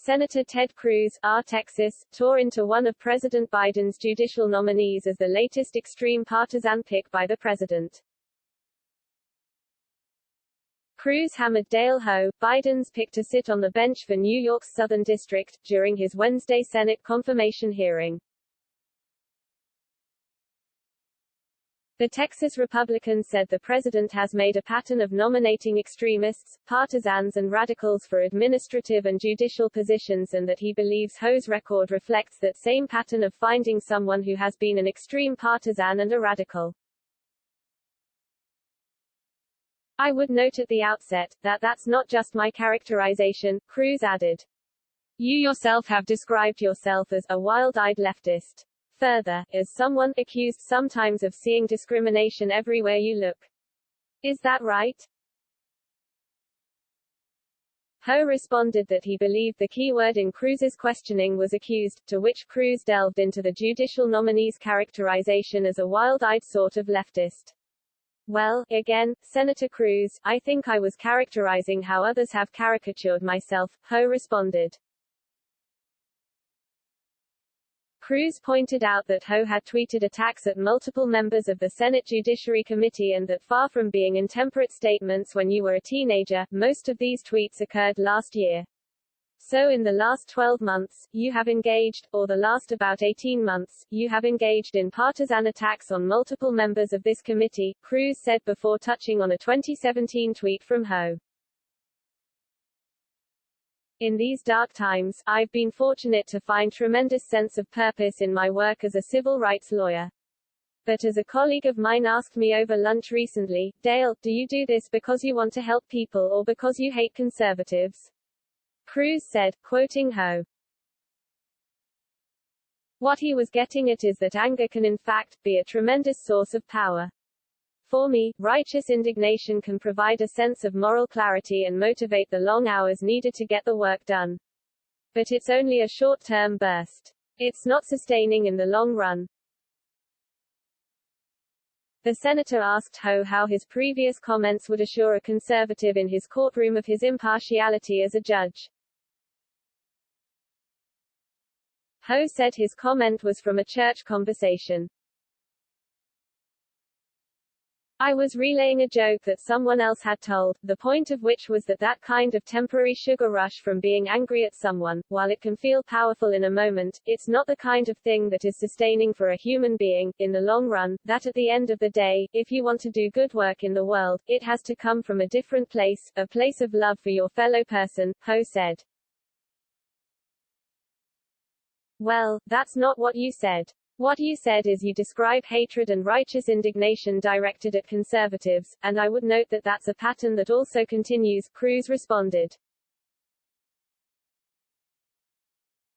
Senator Ted Cruz, R. Texas, tore into one of President Biden's judicial nominees as the latest extreme partisan pick by the president. Cruz hammered Dale Ho, Biden's pick to sit on the bench for New York's Southern District, during his Wednesday Senate confirmation hearing. The Texas Republican said the president has made a pattern of nominating extremists, partisans and radicals for administrative and judicial positions, and that he believes Ho's record reflects that same pattern of finding someone who has been an extreme partisan and a radical. I would note at the outset, that that's not just my characterization, Cruz added. You yourself have described yourself as a wild-eyed leftist. Further, as someone accused sometimes of seeing discrimination everywhere you look. Is that right? Ho responded that he believed the key word in Cruz's questioning was accused, to which Cruz delved into the judicial nominee's characterization as a wild-eyed sort of leftist. Well, again, Senator Cruz, I think I was characterizing how others have caricatured myself, Ho responded. Cruz pointed out that Ho had tweeted attacks at multiple members of the Senate Judiciary Committee and that far from being intemperate statements when you were a teenager, most of these tweets occurred last year. So in the last 12 months, you have engaged, or the last about 18 months, you have engaged in partisan attacks on multiple members of this committee, Cruz said before touching on a 2017 tweet from Ho. In these dark times, I've been fortunate to find tremendous sense of purpose in my work as a civil rights lawyer. But as a colleague of mine asked me over lunch recently, Dale, do you do this because you want to help people or because you hate conservatives? Cruz said, quoting Ho. What he was getting at is that anger can in fact be a tremendous source of power. For me, righteous indignation can provide a sense of moral clarity and motivate the long hours needed to get the work done. But it's only a short-term burst. It's not sustaining in the long run. The senator asked Ho how his previous comments would assure a conservative in his courtroom of his impartiality as a judge. Ho said his comment was from a church conversation. I was relaying a joke that someone else had told, the point of which was that that kind of temporary sugar rush from being angry at someone, while it can feel powerful in a moment, it's not the kind of thing that is sustaining for a human being, in the long run, that at the end of the day, if you want to do good work in the world, it has to come from a different place, a place of love for your fellow person, Ho said. Well, that's not what you said. What you said is you describe hatred and righteous indignation directed at conservatives, and I would note that that's a pattern that also continues, Cruz responded.